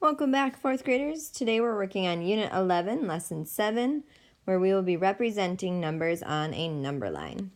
Welcome back, fourth graders. Today we're working on Unit 11, Lesson 7, where we will be representing numbers on a number line.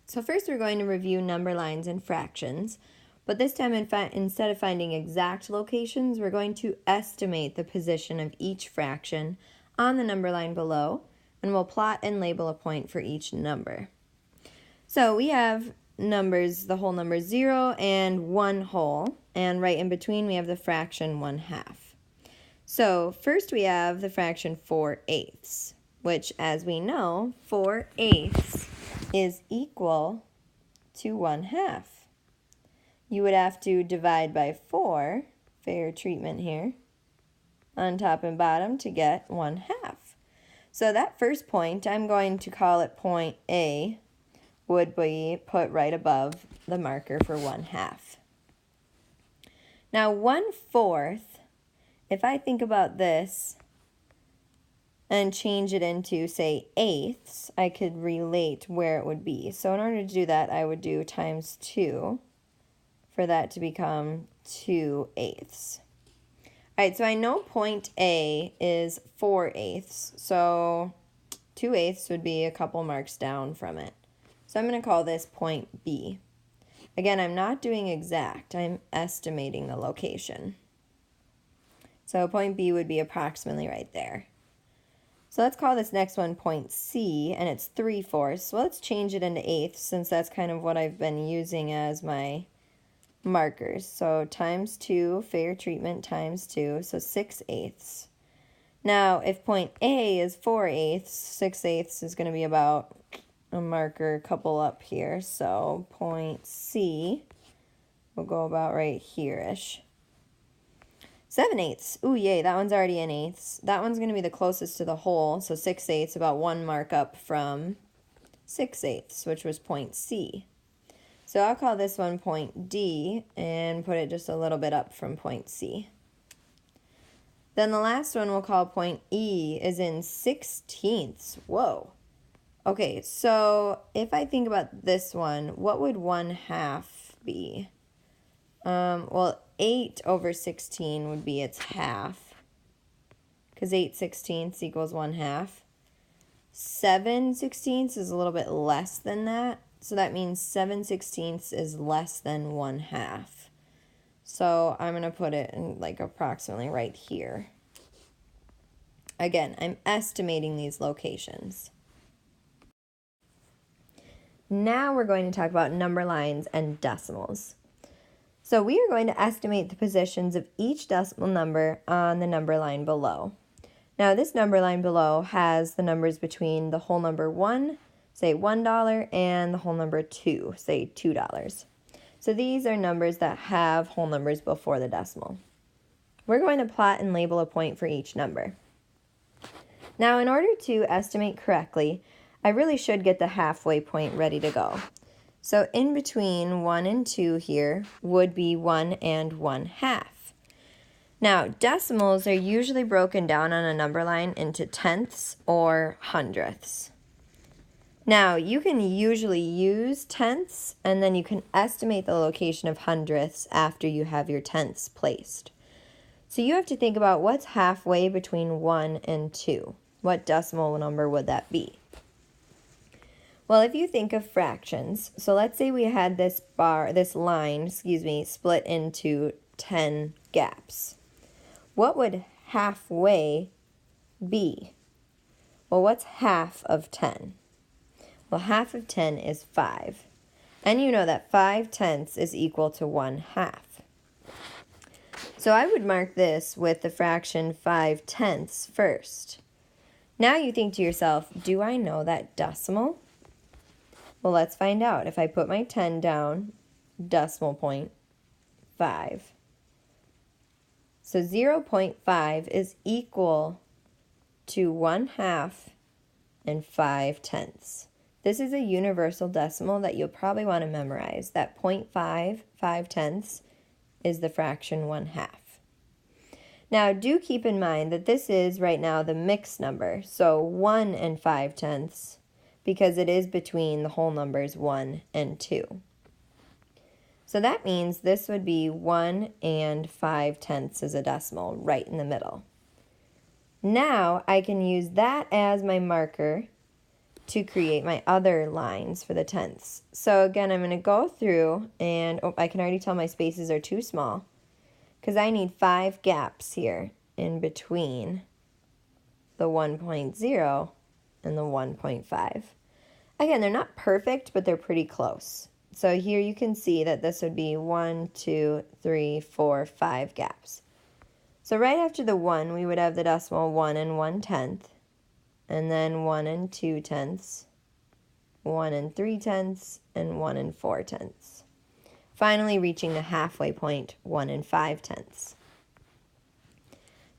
So first we're going to review number lines and fractions, but this time instead of finding exact locations, we're going to estimate the position of each fraction on the number line below, and we'll plot and label a point for each number. So we have numbers, the whole number 0 and 1 whole, and right in between we have the fraction 1/2. So first we have the fraction 4/8, which, as we know, 4/8 is equal to 1/2. You would have to divide by 4, fair treatment here, on top and bottom to get 1/2. So that first point, I'm going to call it point A, would be put right above the marker for 1/2. Now 1/4, if I think about this and change it into, say, eighths, I could relate where it would be. So in order to do that, I would do times 2 for that to become 2/8. All right, so I know point A is 4/8, so 2/8 would be a couple marks down from it. So I'm going to call this point B. Again, I'm not doing exact, I'm estimating the location. So point B would be approximately right there. So let's call this next one point C, and it's 3/4. So let's change it into eighths, since that's kind of what I've been using as my markers. So times 2, fair treatment, times 2, so 6/8. Now, if point A is 4/8, 6/8 is going to be about a marker a couple up here, so point C will go about right here-ish. 7/8, ooh yay, that one's already in eighths. That one's going to be the closest to the whole, so 6/8, about one mark up from 6/8, which was point C. So I'll call this one point D and put it just a little bit up from point C. Then the last one we'll call point E is in 16ths. Whoa. Okay, so if I think about this one, what would 1/2 be? Well, 8/16 would be its half, because 8/16 equals 1/2. 7/16 is a little bit less than that, so that means 7/16 is less than 1/2. So I'm going to put it in like approximately right here. Again, I'm estimating these locations. Now we're going to talk about number lines and decimals. So we are going to estimate the positions of each decimal number on the number line below. Now this number line below has the numbers between the whole number 1, say $1, and the whole number 2, say $2. So these are numbers that have whole numbers before the decimal. We're going to plot and label a point for each number. Now in order to estimate correctly, I really should get the halfway point ready to go. So in between 1 and 2 here would be 1 and 1/2. Now decimals are usually broken down on a number line into tenths or hundredths. Now you can usually use tenths, and then you can estimate the location of hundredths after you have your tenths placed. So you have to think about what's halfway between 1 and 2. What decimal number would that be? Well, if you think of fractions, so let's say we had this line, split into 10 gaps. What would halfway be? Well, what's half of 10? Well, half of 10 is 5. And you know that 5/10 is equal to 1/2. So I would mark this with the fraction 5/10 first. Now you think to yourself, do I know that decimal? Well, let's find out. If I put my 10 down, decimal point 5. So 0.5 is equal to 1/2 and 5/10. This is a universal decimal that you'll probably want to memorize. That 0.5, 5/10 is the fraction 1/2. Now do keep in mind that this is right now the mixed number, so 1 and 5/10, because it is between the whole numbers 1 and 2. So that means this would be 1 and 5/10 as a decimal right in the middle. Now I can use that as my marker to create my other lines for the tenths. So again, I'm going to go through and I can already tell my spaces are too small because I need 5 gaps here in between the 1.0 and the 1.5. Again, they're not perfect, but they're pretty close. So here you can see that this would be 1, 2, 3, 4, 5 gaps. So right after the 1, we would have the decimal 1 and 1/10, and then 1 and 2/10, 1 and 3/10, and 1 and 4/10. Finally reaching the halfway point, 1 and 5/10.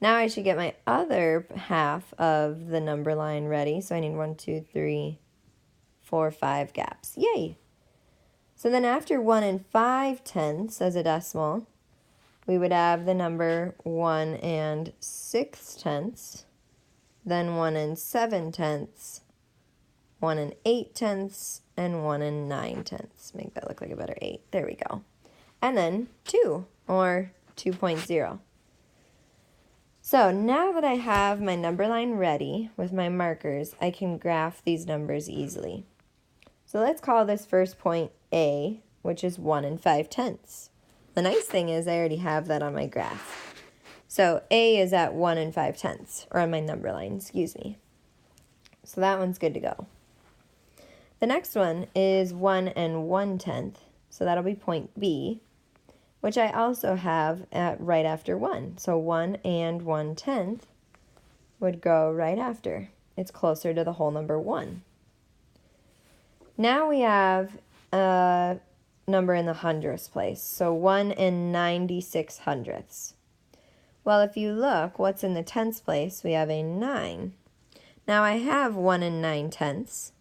Now I should get my other half of the number line ready. So I need 1, 2, 3, 4, 5 gaps. Yay! So then after 1 and 5/10 as a decimal, we would have the number 1 and 6/10, then 1 and 7/10, 1 and 8/10, and 1 and 9/10. Make that look like a better 8. There we go. And then 2, or 2.0. So now that I have my number line ready with my markers, I can graph these numbers easily. So let's call this first point A, which is 1 and 5/10. The nice thing is I already have that on my graph. So A is at 1 and 5/10, or on my number line, excuse me. So that one's good to go. The next one is 1 and 1/10, so that'll be point B, which I also have at right after 1. So 1 and 1/10 would go right after. It's closer to the whole number 1. Now we have a number in the hundredths place, so 1 and 96/100ths. Well, if you look, what's in the tenths place, we have a 9. Now I have 1 and 9/10.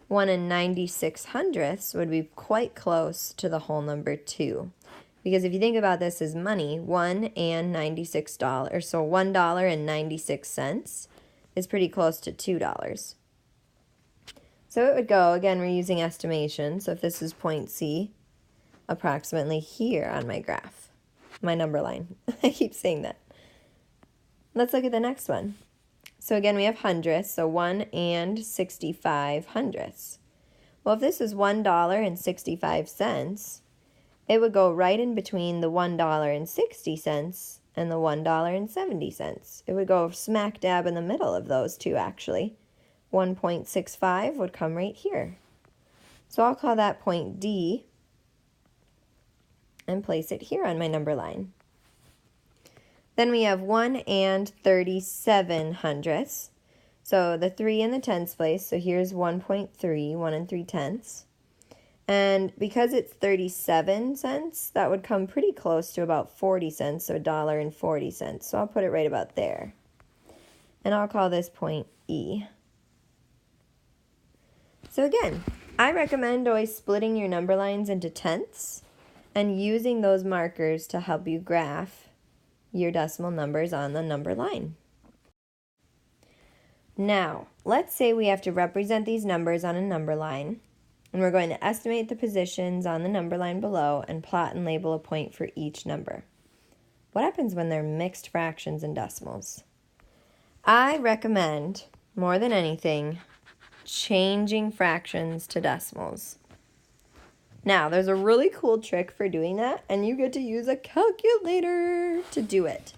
1 and 96/100ths would be quite close to the whole number 2. Because if you think about this as money, 1 and $96, so $1.96 is pretty close to $2. So it would go, again, we're using estimation, so if this is point C, approximately here on my graph, my number line. I keep saying that. Let's look at the next one. So again, we have hundredths, so 1 and 65/100ths. Well, if this is $1.65, it would go right in between the $1.60 and the $1.70. It would go smack dab in the middle of those two, actually. 1.65 would come right here. So I'll call that point D and place it here on my number line. Then we have 1 and 37/100ths. So the 3 in the tenths place, so here's 1.3, 1 and 3/10. And because it's 37 cents, that would come pretty close to about 40 cents, so $1.40. So I'll put it right about there. And I'll call this point E. So again, I recommend always splitting your number lines into tenths and using those markers to help you graph your decimal numbers on the number line. Now, let's say we have to represent these numbers on a number line, and we're going to estimate the positions on the number line below and plot and label a point for each number. What happens when they're mixed fractions and decimals? I recommend, more than anything, changing fractions to decimals. Now, there's a really cool trick for doing that, and you get to use a calculator to do it.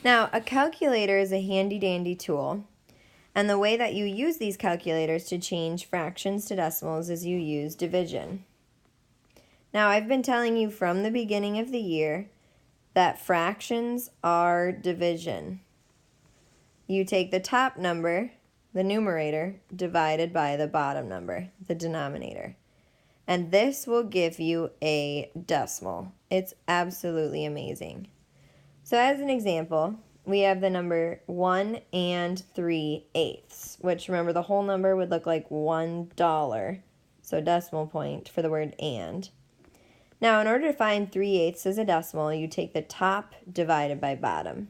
Now, a calculator is a handy-dandy tool, and the way that you use these calculators to change fractions to decimals is you use division. Now, I've been telling you from the beginning of the year that fractions are division. You take the top number, the numerator, divided by the bottom number, the denominator. And this will give you a decimal. It's absolutely amazing. So as an example, we have the number 1 and 3/8, which remember the whole number would look like $1, so decimal point for the word and. Now in order to find 3/8 as a decimal, you take the top divided by bottom.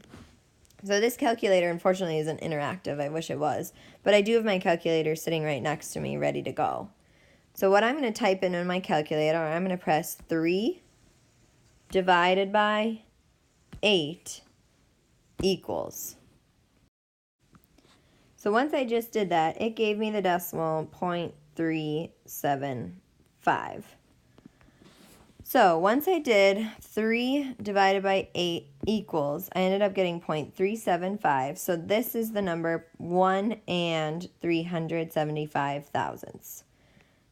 So this calculator unfortunately isn't interactive, I wish it was, but I do have my calculator sitting right next to me ready to go. So what I'm going to type in my calculator, I'm going to press 3 divided by 8 equals. So once I just did that, it gave me the decimal 0.375. So once I did 3 divided by 8 equals, I ended up getting 0.375. So this is the number 1 and 375 thousandths.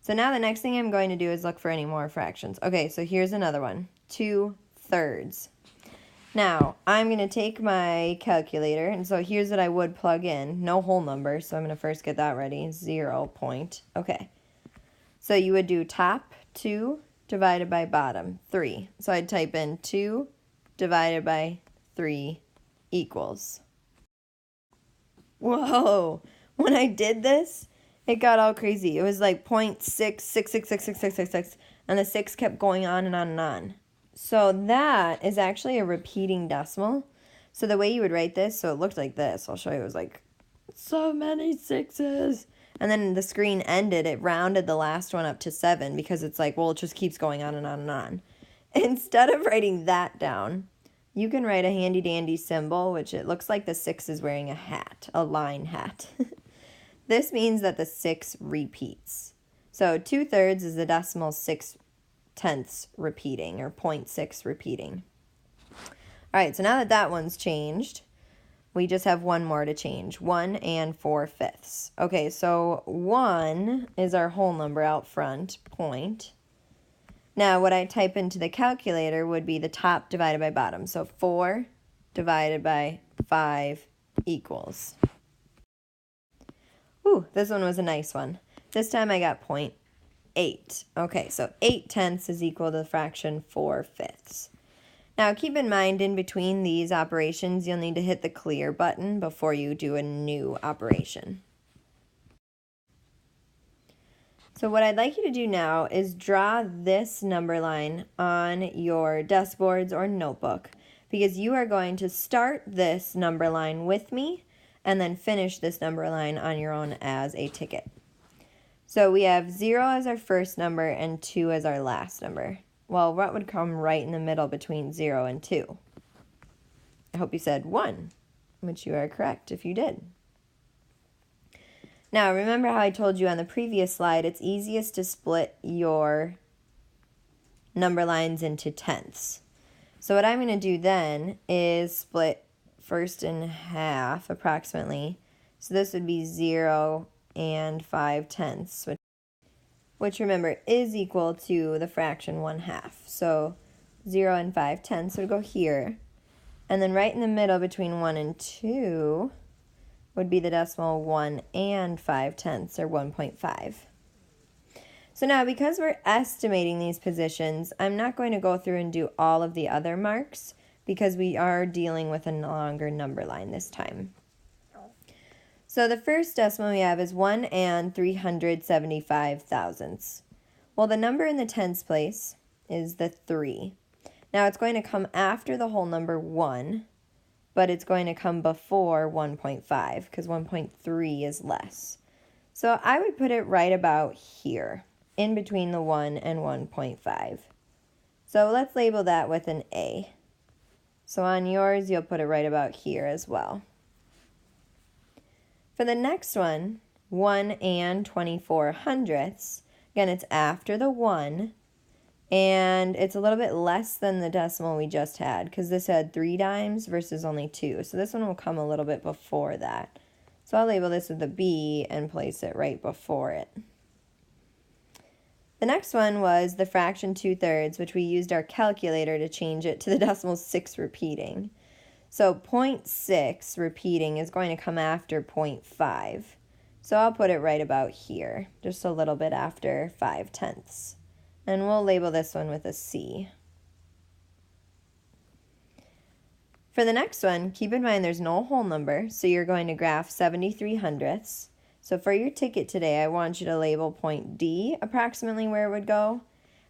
So now the next thing I'm going to do is look for any more fractions. Okay, so here's another one, 2/3. Now, I'm going to take my calculator, and so here's what I would plug in. No whole number, so I'm going to first get that ready. 0 point. Okay. So you would do top 2 divided by bottom 3. So I'd type in 2 divided by 3 equals. Whoa! When I did this, it got all crazy. It was like 0.6666666, and the 6 kept going on and on and on. So that is actually a repeating decimal. So the way you would write this, so it looked like this. I'll show you. It was like, so many 6s. And then the screen ended. It rounded the last one up to 7 because it's like, well, it just keeps going on and on and on. Instead of writing that down, you can write a handy-dandy symbol, which it looks like the 6 is wearing a hat, a line hat. This means that the 6 repeats. So 2/3 is the decimal 6/10 repeating, or 0.6 repeating. All right, so now that that one's changed, we just have one more to change, 1 and 4/5. Okay, so 1 is our whole number out front, point. Now, what I type into the calculator would be the top divided by bottom. So 4 divided by 5 equals. Ooh, this one was a nice one. This time I got 0.8. Okay, so 8/10 is equal to the fraction 4/5. Now keep in mind, in between these operations, you'll need to hit the clear button before you do a new operation. So what I'd like you to do now is draw this number line on your desk boards or notebook, because you are going to start this number line with me and then finish this number line on your own as a ticket. So we have 0 as our first number and 2 as our last number. Well, what would come right in the middle between 0 and 2? I hope you said 1, which you are correct if you did. Now, remember how I told you on the previous slide, it's easiest to split your number lines into tenths. So what I'm going to do then is split first in half, approximately. So this would be 0 and 5/10, which remember is equal to the fraction 1/2. So 0 and 5/10 would go here. And then right in the middle between 1 and 2 would be the decimal 1 and 5/10, or 1.5. So now, because we're estimating these positions, I'm not going to go through and do all of the other marks because we are dealing with a longer number line this time. So the first decimal we have is 1 and 375 thousandths. Well, the number in the tens place is the 3. Now it's going to come after the whole number 1, but it's going to come before 1.5 because 1.3 is less. So I would put it right about here, in between the 1 and 1.5. So let's label that with an A. So on yours, you'll put it right about here as well. For the next one, 1 and 24 hundredths, again, it's after the 1, and it's a little bit less than the decimal we just had, because this had 3 dimes versus only 2. So this one will come a little bit before that. So I'll label this with a B and place it right before it. The next one was the fraction 2/3, which we used our calculator to change it to the decimal 6 repeating. So 0.6 repeating is going to come after 0.5. So I'll put it right about here, just a little bit after 5/10. And we'll label this one with a C. For the next one, keep in mind there's no whole number, so you're going to graph 73 hundredths. So for your ticket today, I want you to label point D, approximately where it would go.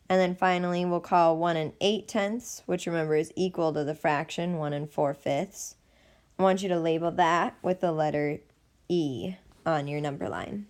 And then finally, we'll call 1 and 8/10, which remember is equal to the fraction 1 and 4/5. I want you to label that with the letter E on your number line.